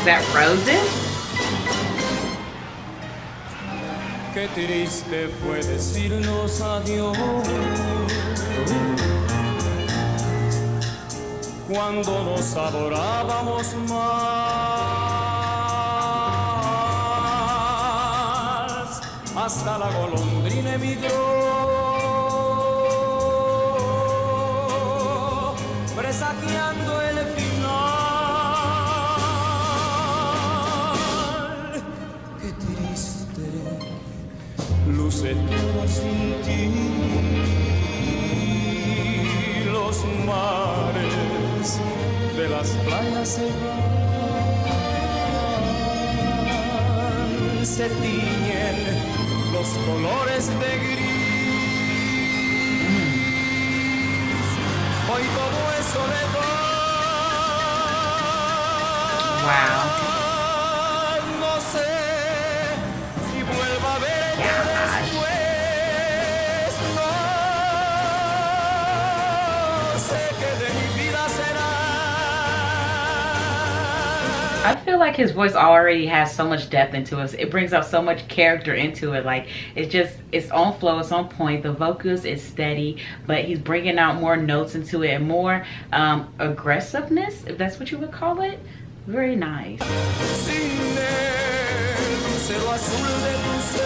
that Roses? Qué triste fue decirnos adiós cuando nos adorábamos más, hasta la golondrina emigró, presagiando el final. Qué triste luce todo sin ti, los mares de las playas se van, se tiñen los colores de gris. Hoy todo es soledad. Wow. No sé si vuelva a verte después. No sé qué de mi vida será. I feel like his voice already has so much depth into it. It brings out so much character into it. Like, it's on flow, it's on point. The vocals is steady, but he's bringing out more notes into it and more aggressiveness, if that's what you would call it. Very nice. Sin el lucero azul de tu ser,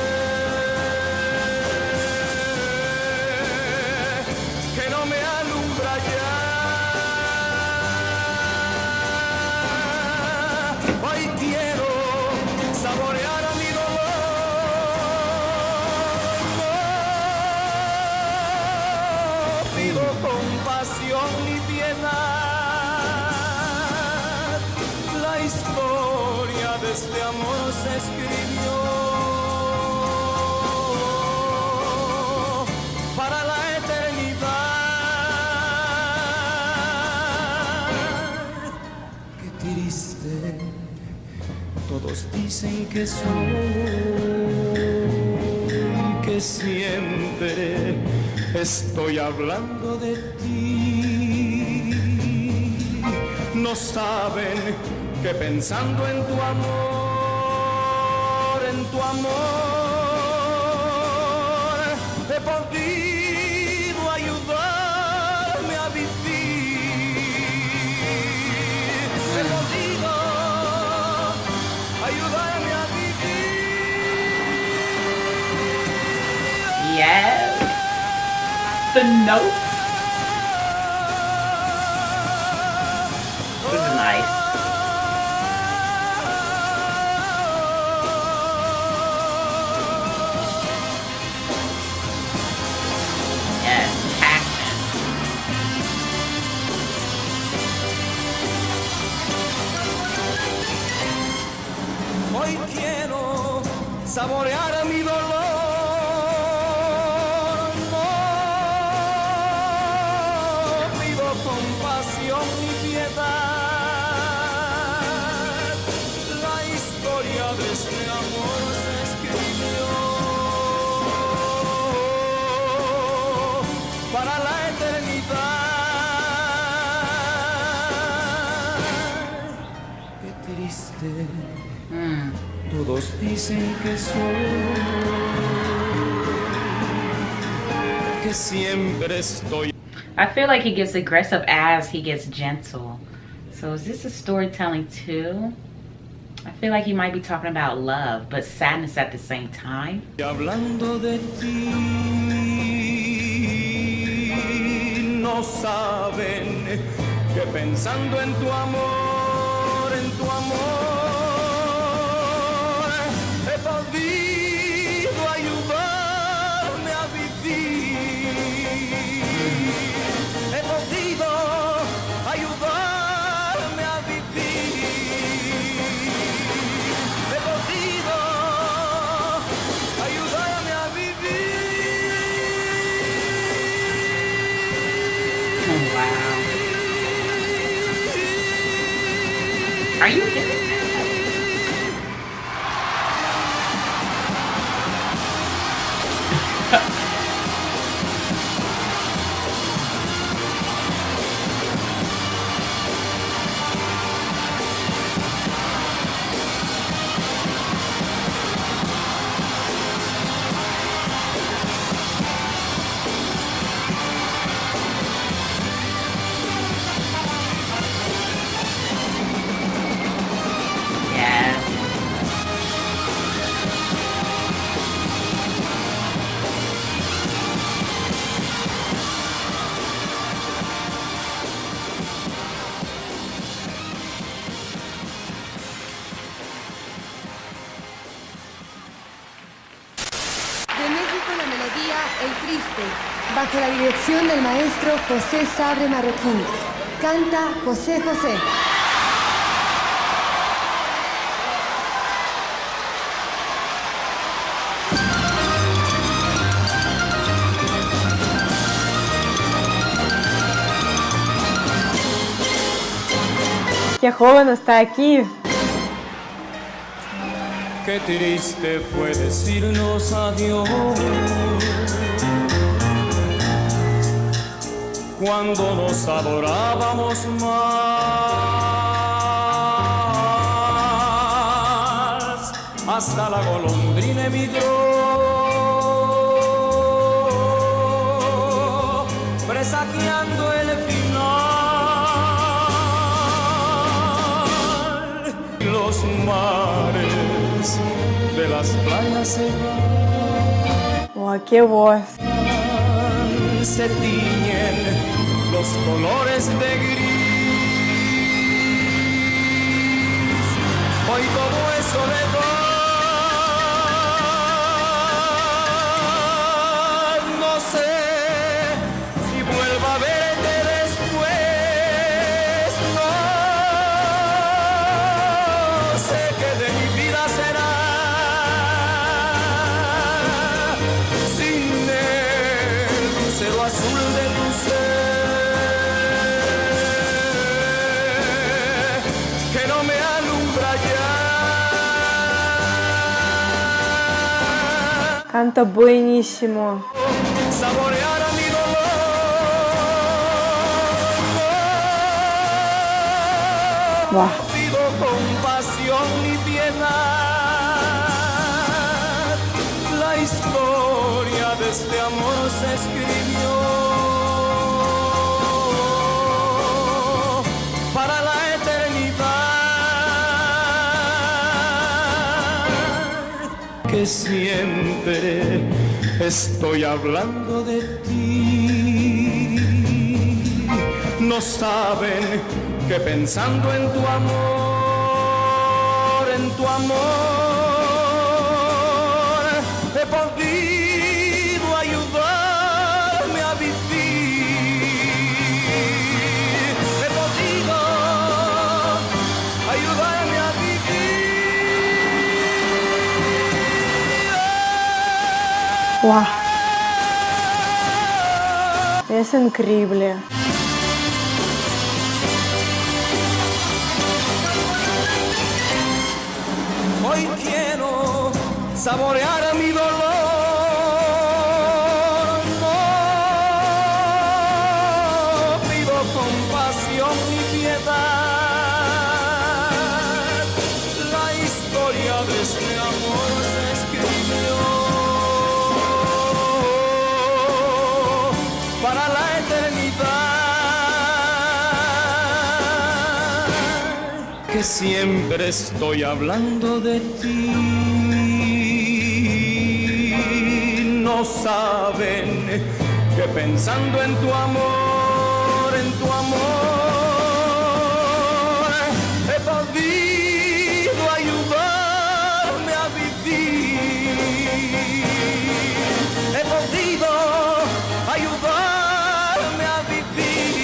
que no me alumbra ya. Hoy quiero saborear a mi dolor. No pido compasión ni piedad. La historia de este amor se escribió para la eternidad. Qué triste, todos dicen que soy, que siempre estoy hablando de ti. No saben que pensando en tu amor, he podido ayudarme a vivir. He podido ayudarme a vivir. Yes. The notes. This is nice. Yes, passion. Hoy quiero saborear a mi dolor. No pido compasión ni piedad. La historia de este amor se escribió para la eternidad. Qué triste. Todos dicen que soy, que siempre estoy. I feel like he gets aggressive as he gets gentle. So is this a storytelling too? I feel like he might be talking about love, but sadness at the same time. Hablando de ti, no saben que pensando en tu amor, he podido ayudarme a vivir. He podido ayudarme a vivir. He podido ayudarme a vivir. Oh, wow. Are you kidding me? El Triste, bajo la dirección del maestro José Sabre Marroquín. Canta José José. ¡Qué joven está aquí! Qué triste fue decirnos adiós cuando nos adorábamos más. Hasta la golondrina emigró, presagiando el final. Los mares de las playas se van. ¡Oh, qué voz! Se tiñen los colores de gris. Hoy todo es soledad. No sé si vuelva a verte después. No sé qué de mi vida será sin el lucero azul de tu ser, que no me alumbra ya. Canta buenísimo. Saborear a mi dolor. Buah. No pido compasión ni piedad. La historia de este amor se escribió para la eternidad. Que siempre estoy hablando de ti. No saben que pensando en tu amor, he podido ayudarme a vivir. He podido ayudarme a vivir. ¡Wow! Es increíble. Hoy quiero saborear mi dolor. No pido compasión ni piedad. La historia de este amor se escribió para la eternidad. Que siempre estoy hablando de ti. No saben que pensando en tu amor, he podido ayudarme a vivir. He podido ayudarme a vivir.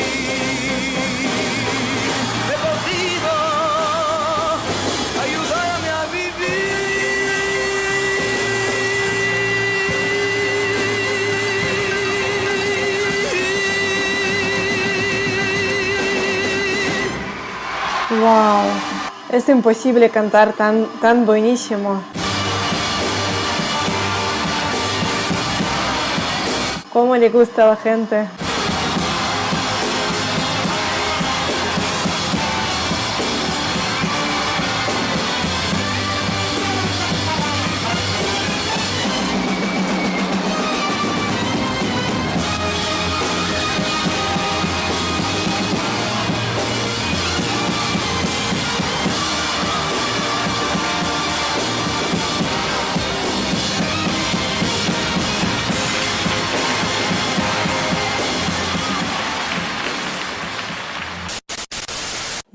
He podido ayudarme a vivir. ¡Wow! Es imposible cantar tan buenísimo. ¿Cómo le gusta a la gente?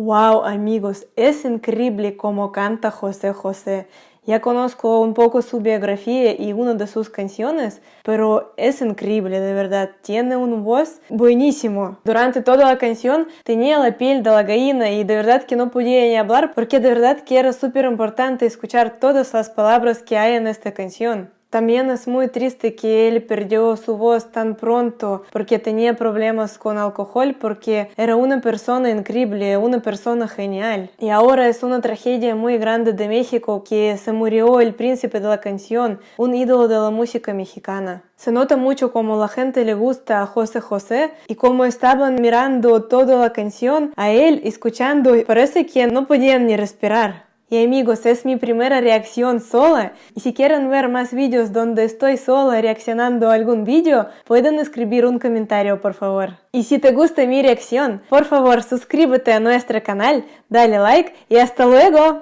Wow, amigos, es increíble cómo canta José José. Ya conozco un poco su biografía y una de sus canciones, pero es increíble, de verdad. Tiene una voz buenísimo. Durante toda la canción tenía la piel de la gallina y de verdad que no podía ni hablar porque de verdad que era súper importante escuchar todas las palabras que hay en esta canción. También es muy triste que él perdió su voz tan pronto porque tenía problemas con alcohol, porque era una persona increíble, una persona genial. Y ahora es una tragedia muy grande de México que se murió el príncipe de la canción, un ídolo de la música mexicana. Se nota mucho cómo la gente le gusta a José José y cómo estaban mirando toda la canción a él, escuchando, y parece que no podían ni respirar. Y amigos, es mi primera reacción sola, y si quieren ver más vídeos donde estoy sola reaccionando a algún vídeo, pueden escribir un comentario, por favor. Y si te gusta mi reacción, por favor suscríbete a nuestro canal, dale like y hasta luego.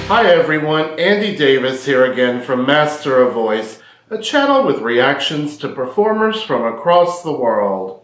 Hi everyone, Andy Davis here again from Master of Voice, a channel with reactions to performers from across the world.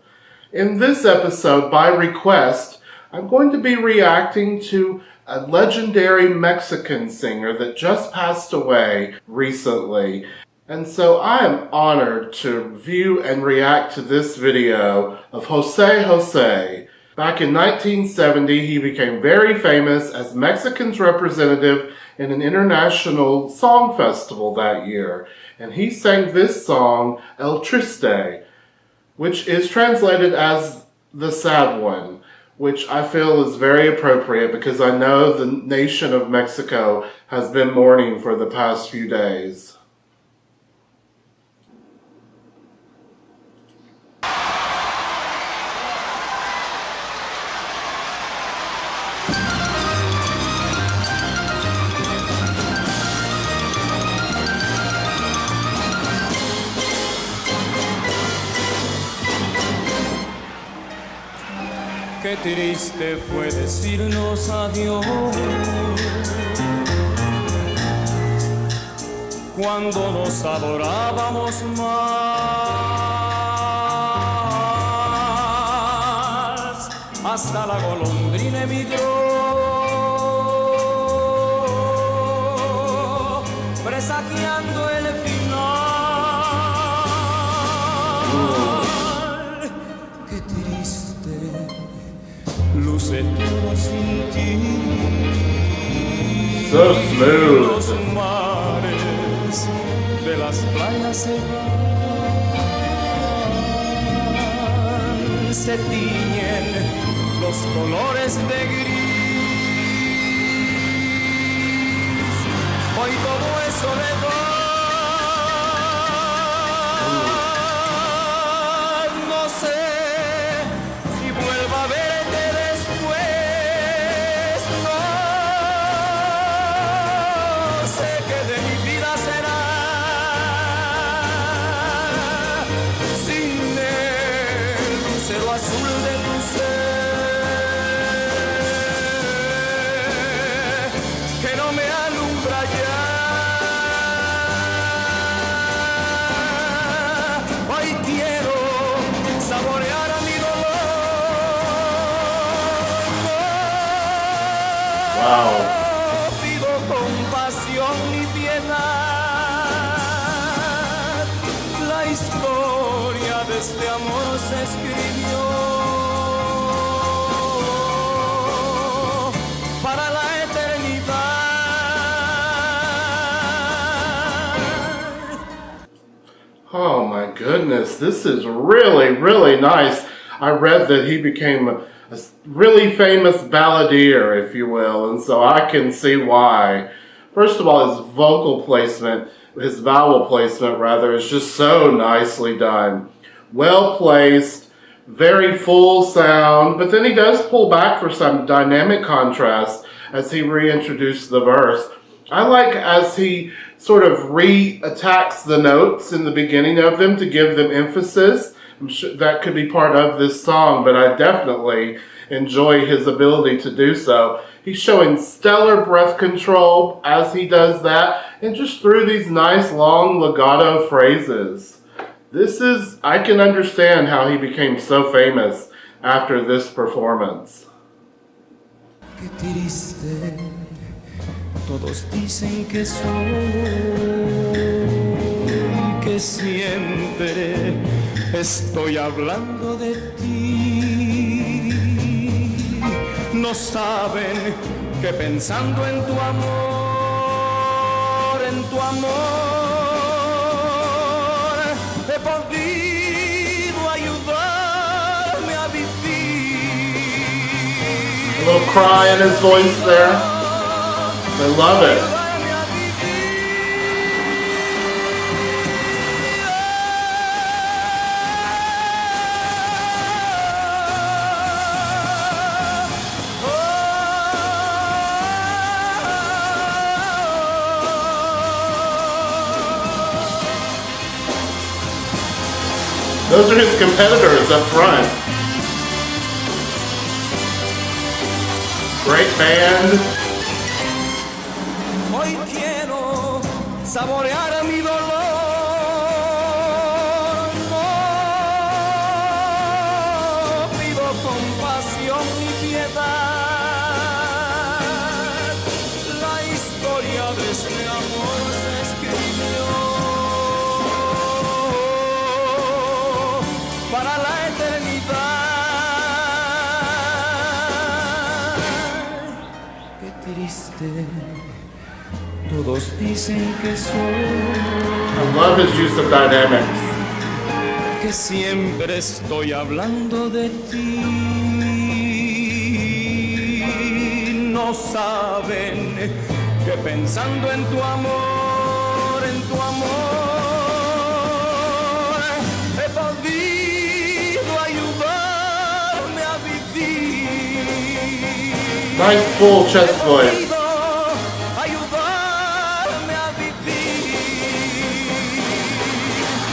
In this episode, by request, I'm going to be reacting to a legendary Mexican singer that just passed away recently. And so I am honored to view and react to this video of Jose Jose. Back in 1970, he became very famous as Mexican's representative in an international song festival that year. And he sang this song, El Triste, which is translated as the sad one, which I feel is very appropriate because I know the nation of Mexico has been mourning for the past few days. Qué triste fue decirnos adiós cuando nos adorábamos más. Hasta la golondrina emigró, presagiando el final. Qué triste luce todo sin ti. So smooth. Los mares de las playas se van, se tiñen los colores de gris. Hoy todo es soledad. No sé si vuelva a verte después. No sé qué de mi vida será sin el lucero azul de tu ser, que no me alumbra ya. Hoy quiero saborear a mi dolor. Wow. No pido compasión ni piedad. La historia de este amor se escribió para la eternidad. Oh my goodness, this is really, really nice. I read that he became a really famous balladeer, if you will, and so I can see why. First of all, his vocal placement, his vowel placement rather, is just so nicely done. Well placed, very full sound, but then he does pull back for some dynamic contrast as he reintroduces the verse. I like as he sort of re-attacks the notes in the beginning of them to give them emphasis. I'm sure that could be part of this song, but I definitely enjoy his ability to do so. He's showing stellar breath control as he does that, and just through these nice long legato phrases. I can understand how he became so famous after this performance. Qué triste, todos dicen que soy, que siempre estoy hablando de ti. No saben que pensando en tu amor, he podido ayudarme a vivir. A little cry in his voice there. I love it. Those are his competitors up front. Great band. Hoy quiero saborear mi dolor. No pido compasión ni piedad. La historia de este amor se escribió para la eternidad. Qué triste, todos dicen que soy, I love his use of dynamics. que siempre estoy hablando de ti. No saben que pensando en tu amor, he podido ayudarme a vivir. Nice full chest voice. He podido ayudarme a vivir.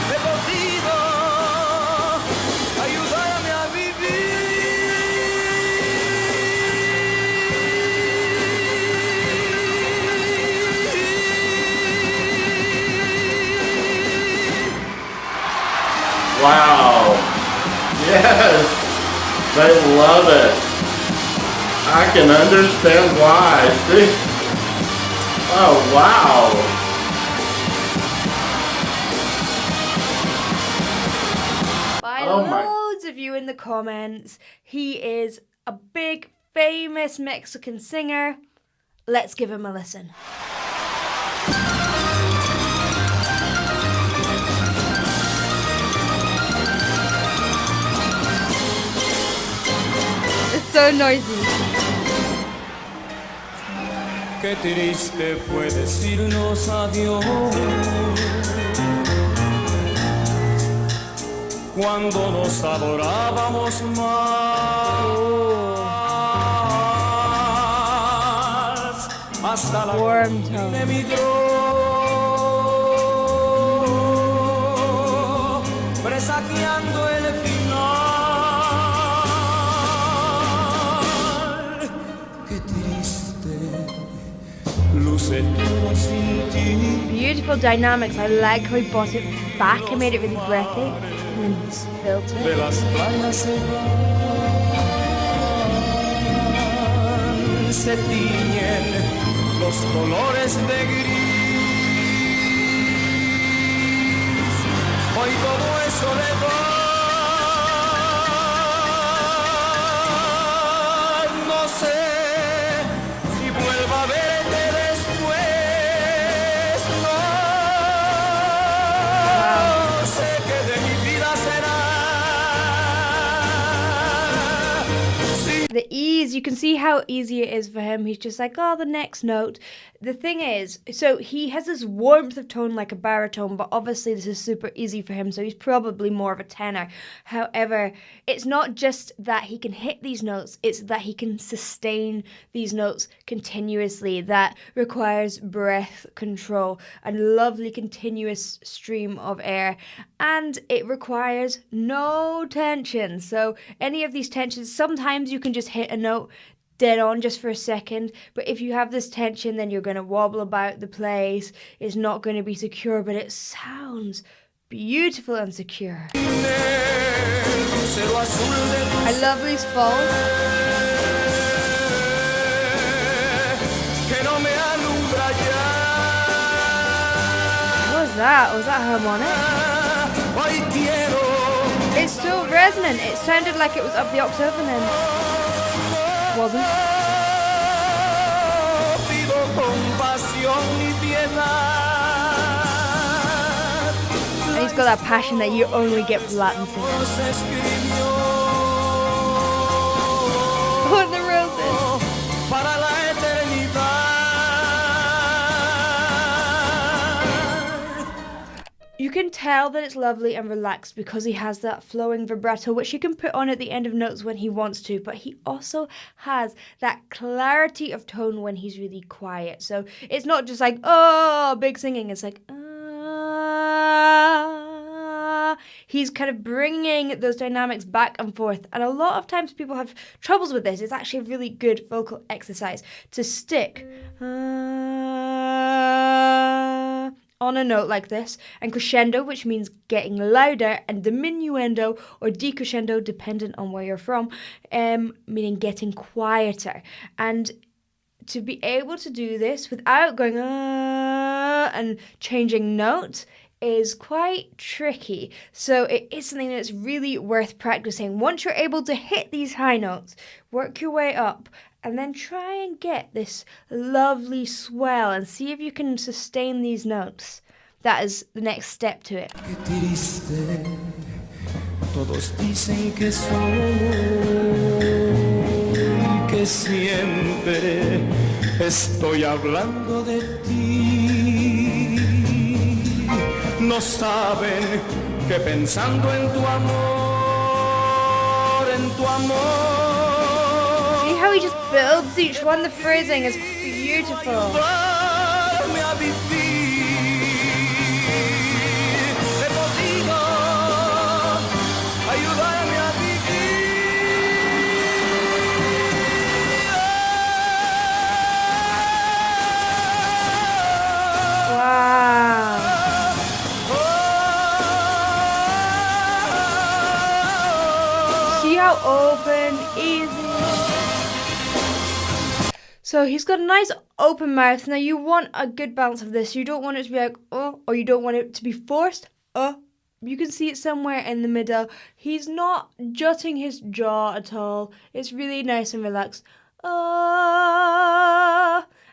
He podido ayudarme a Wow. Yes. They love it. I can understand why. See? Oh, wow. By Oh my- loads of you in the comments. He is a big, famous Mexican singer. Let's give him a listen. It's so noisy. Qué triste fue decirnos adiós cuando nos adorábamos más, hasta la Warm noche tone. emigró, presagiando el final. Qué triste luce todo sin ti. Beautiful dynamics. I like how he brought it back and made it really breathy and then built De it. las playas se van, se tiñen los colores de gris. Hoy todo es soledad. No sé si vuelva a verte después. No sé qué de mi vida será. The ease, you can see how easy it is for him. He's just like, oh, the next note. The thing is, so he has this warmth of tone like a baritone, but obviously this is super easy for him, so he's probably more of a tenor. However, it's not just that he can hit these notes, it's that he can sustain these notes continuously. That requires breath control, a lovely continuous stream of air, and it requires no tension. So any of these tensions, sometimes you can just hit a note dead on just for a second, but if you have this tension, then you're going to wobble about the place. It's not going to be secure, but it sounds beautiful and secure. I love these falls. that? Was that harmonic? Hoy quiero It's so resonant. It sounded like it was up the octave and then wasn't. pido compasión y piedad. And he's got that passion that you only get with Latin singing. Se escribió Oh, the roses. para la eternidad. You can tell that it's lovely and relaxed because he has that flowing vibrato which he can put on at the end of notes when he wants to, but he also has that clarity of tone when he's really quiet. So it's not just like, oh, big singing. It's like, he's kind of bringing those dynamics back and forth. And a lot of times people have troubles with this. It's actually a really good vocal exercise to stick on a note like this, and crescendo, which means getting louder, and diminuendo or decrescendo, dependent on where you're from, meaning getting quieter. And to be able to do this without going and changing notes is quite tricky. So it is something that's really worth practicing. Once you're able to hit these high notes, work your way up, and then try and get this lovely swell and see if you can sustain these notes. That is the next step to it. Qué triste, todos dicen que soy, que siempre estoy hablando de ti. No saben que pensando en tu amor, See how he just builds each one? The phrasing is beautiful. ayudarme a vivir. He podido ayudarme a vivir. Wow. See how open, easy. So he's got a nice open mouth. Now you want a good balance of this. You don't want it to be like, oh, or you don't want it to be forced. You can see it somewhere in the middle. He's not jutting his jaw at all. It's really nice and relaxed.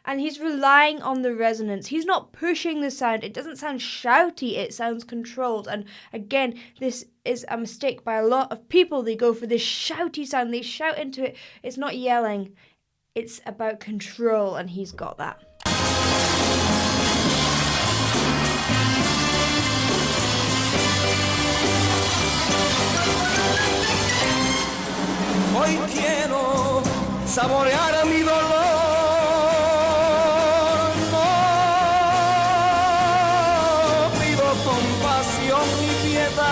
And he's relying on the resonance. He's not pushing the sound. It doesn't sound shouty. It sounds controlled. And again, this is a mistake by a lot of people. They go for this shouty sound. They shout into it. It's not yelling. It's about control, and he's got that. Hoy quiero saborear mi dolor. No pido compasión ni piedad.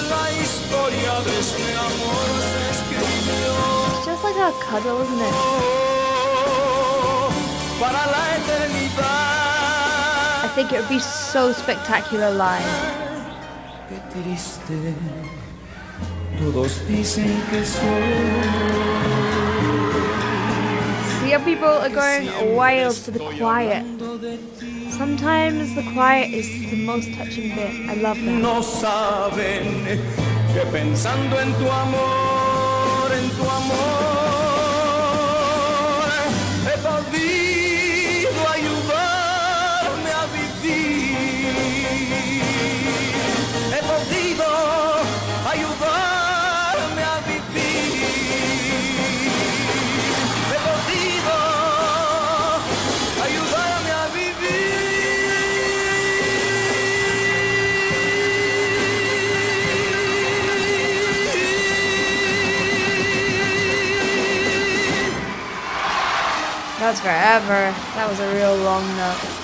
La historia de este amor se escribió It's just like a cuddle, isn't it? para la eternidad. I think it would be so spectacular live. Qué triste, todos dicen que soy. See how people are going wild for the quiet. Sometimes the quiet is the most touching bit. I love that. No saben que pensando en tu amor, he podido ayudarme a vivir. He podido ayudarme a vivir. He podido ayudarme a vivir. That's forever. That was a real long note.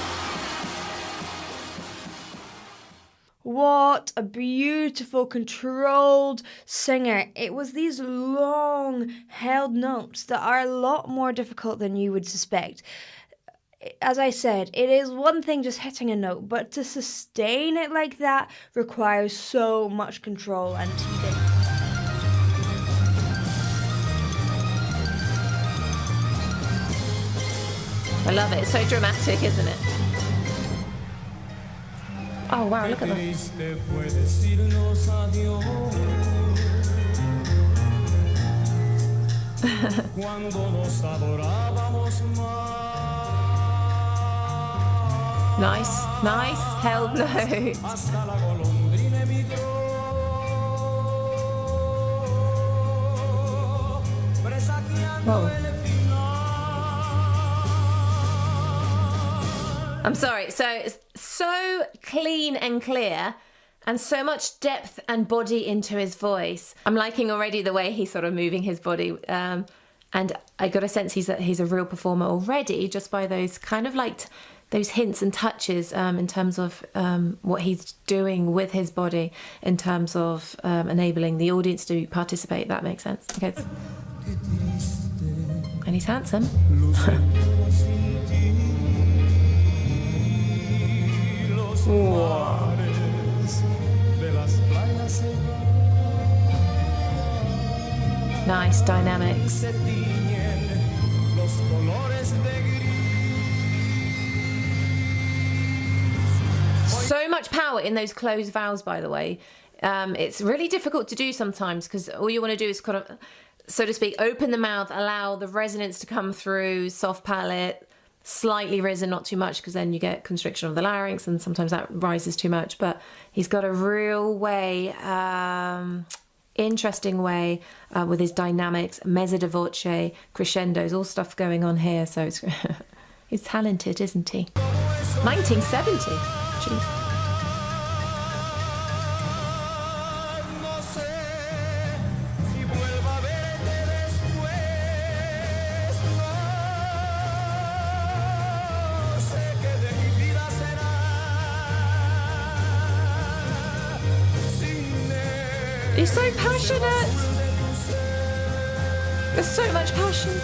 What a beautiful, controlled singer. It was these long, held notes that are a lot more difficult than you would suspect. As I said, it is one thing just hitting a note, but to sustain it like that requires so much control and teething. I love it. It's so dramatic, isn't it? Oh wow, Qué look at that. triste fue decirnos adiós cuando nos adorábamos más. Nice, nice, held note. Hasta la golondrina emigró, presagiando Whoa. el final. I'm sorry, so it's so clean and clear and so much depth and body into his voice. I'm liking already the way he's sort of moving his body, and I got a sense he's a real performer already just by those kind of like those hints and touches in terms of what he's doing with his body in terms of enabling the audience to participate. That makes sense. Okay. And he's handsome. Nice dynamics. So much power in those closed vowels, by the way. It's really difficult to do sometimes because all you want to do is kind of, so to speak, open the mouth, allow the resonance to come through, soft palate, slightly risen, not too much, because then you get constriction of the larynx and sometimes that rises too much. But he's got a real way, interesting way with his dynamics, mezzo di voce, crescendos, all stuff going on here. So it's he's talented, isn't he? 1970. Jeez. He's so passionate. There's so much passion.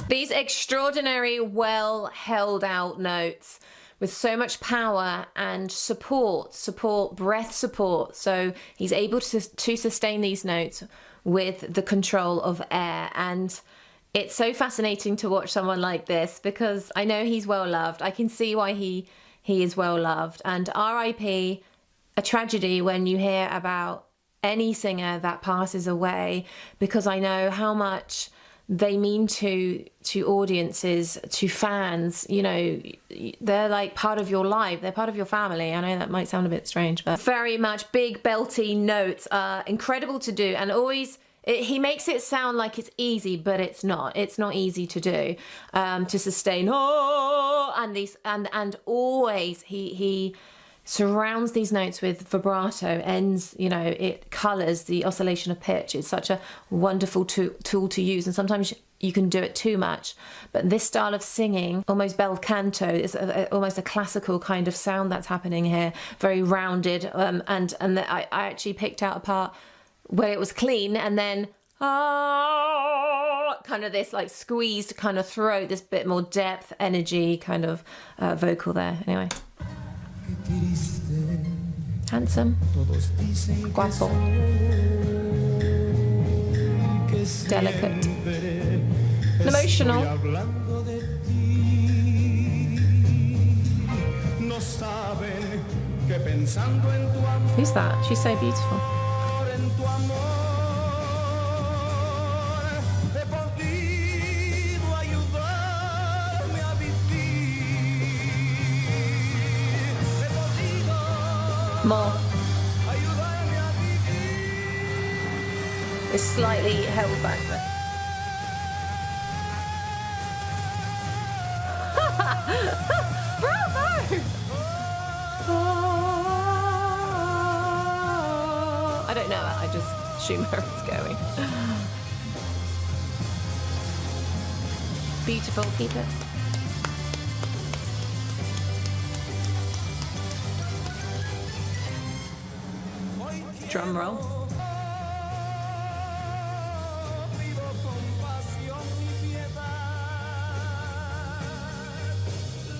These extraordinary, well held out notes with so much power and support, breath support. So he's able to sustain these notes with the control of air. And it's so fascinating to watch someone like this because I know he's well loved. I can see why he is well loved. And RIP, a tragedy when you hear about any singer that passes away, because I know how much they mean to audiences, to fans. You know, they're like part of your life, they're part of your family. I know that might sound a bit strange, but very much big belty notes are incredible to do, and always he makes it sound like it's easy, but it's not easy to do, to sustain and these and always he surrounds these notes with vibrato ends. You know, it colors the oscillation of pitch. It's such a wonderful tool to use, and sometimes you can do it too much. But this style of singing, almost bel canto, is almost a classical kind of sound that's happening here, very rounded, and I actually picked out a part where it was clean and then kind of this like squeezed kind of throat, this bit more depth, energy kind of vocal there. Anyway. Handsome, guapo, delicate, emotional. Who's that? She's so beautiful. More. It's slightly held back there. Bravo! I don't know, I just assume where it's going. Beautiful, keep it. Drum roll. Vivo con pasión y piedad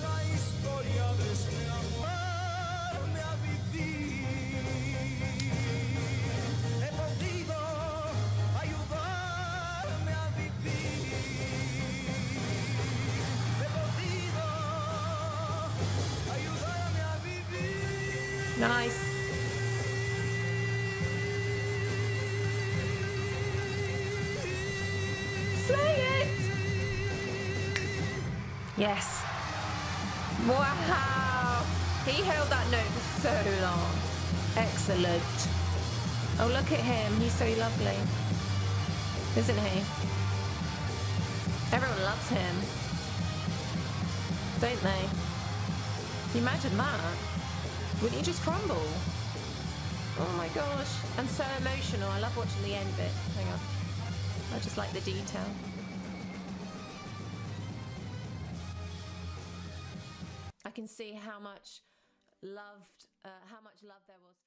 la historia de este amor me ha vivido. He podido ayudarme a vivir. He podido ayudarme a vivir. Nice. Slay it! Yes. Wow! He held that note for so long. Excellent. Oh, look at him. He's so lovely. Isn't he? Everyone loves him. Don't they? Can you imagine that? Wouldn't you just crumble? Oh my gosh. And so emotional. I love watching the end bit. Hang on. I just like the detail. I can see how much love there was.